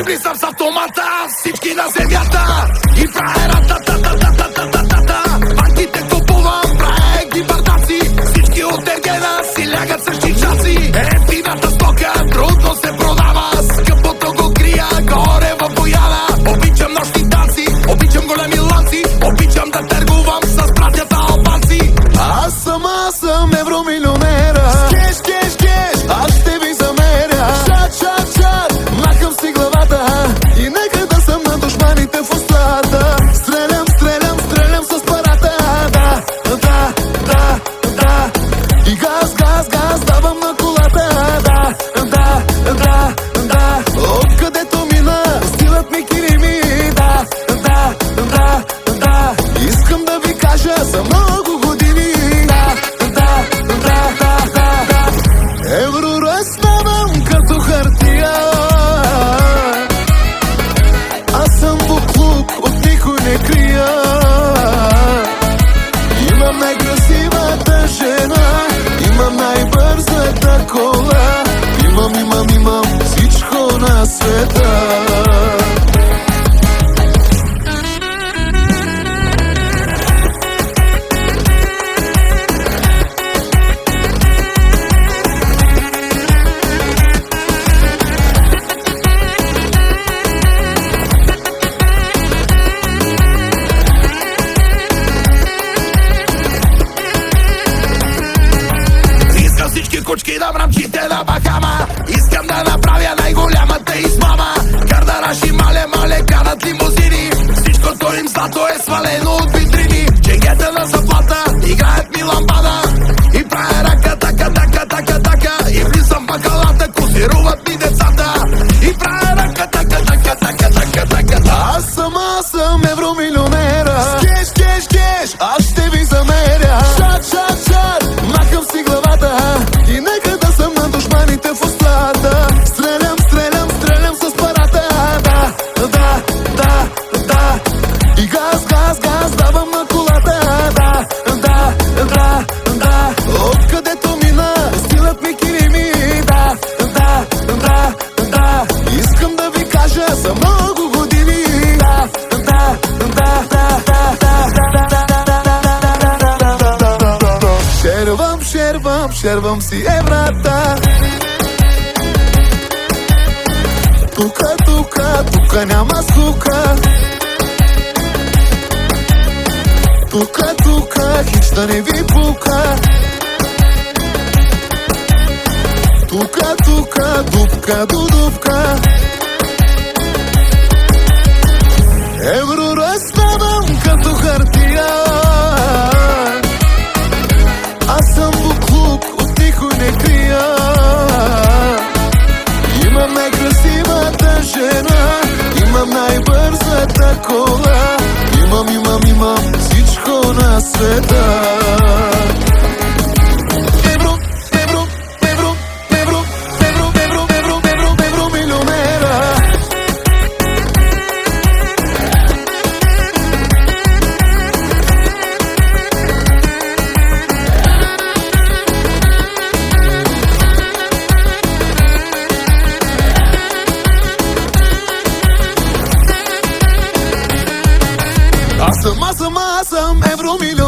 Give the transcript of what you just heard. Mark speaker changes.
Speaker 1: влизам с автомата, всички на земята и правя ра-та-та-та-та-та-та-та-та. Банките купувам, правя ги бардаци, всички от Ергена си лягат същи чаци. Ефтината стока трудно се продава, скъпото го крия горе в Бояна. Обичам нощни танци, обичам големи ланци, обичам да търгувам с братята албанци.
Speaker 2: Аз съм евромилионера. Кеш, кеш, кеш, аз ще ви замеря. Шат, шат, шат, махам си главата и нека да съм на душманите в устата. Стрелям, стрелям, стрелям с парата. Да, да, да, да. И газ, газ, газ давам на колата. Да, да, да, да. Откъдето мина, стилът ми кирими. Да, да, да, да. Искам да ви кажа за много години. Евро разставам като хартия. Аз съм буклук, от никой не крия. Имам най-красивата жена, имам най-бързата кола. Имам всичко на света.
Speaker 1: Всички кучки да мрамчите на Бахама. Искам да направя най-голямата измама. Кардараши мале карат лимузини. Всичкото им злато е свалено от витрини. Ченгета на заплата играят ми ламбада. И правя рака, така, така, така, така. И влизам в бакалата, козируват ми децата. И правя рака, така, така, така, така, така.
Speaker 2: Аз съм евромилионера. Кеш, кеш, кеш, аз ще ви замеря. Шат, шат, шат, махам си главата и нека да съм на душманите в устата. Стрелям, стрелям, стрелям с парата. Да, да, да, да. И газ, газ, газ давам на колата. Да, да, да, да. Откъдето мина, стилът ми кирими. Да, да, да, да. Искам да ви кажа за много години. Да, да, да, да, да, да. Шервам, шервам, шервам си еврата. Тука, тука, тука няма скука. Тука, тука, хич да не ви пука. Тука, тука, дупка до дупка. Евро разставам като хартия. Аз съм буклук, от никой не крия. Имам най-красивата жена, имам най-бързата кола. Имам всичко на света. Евромилионера. Аз съм евромилионер.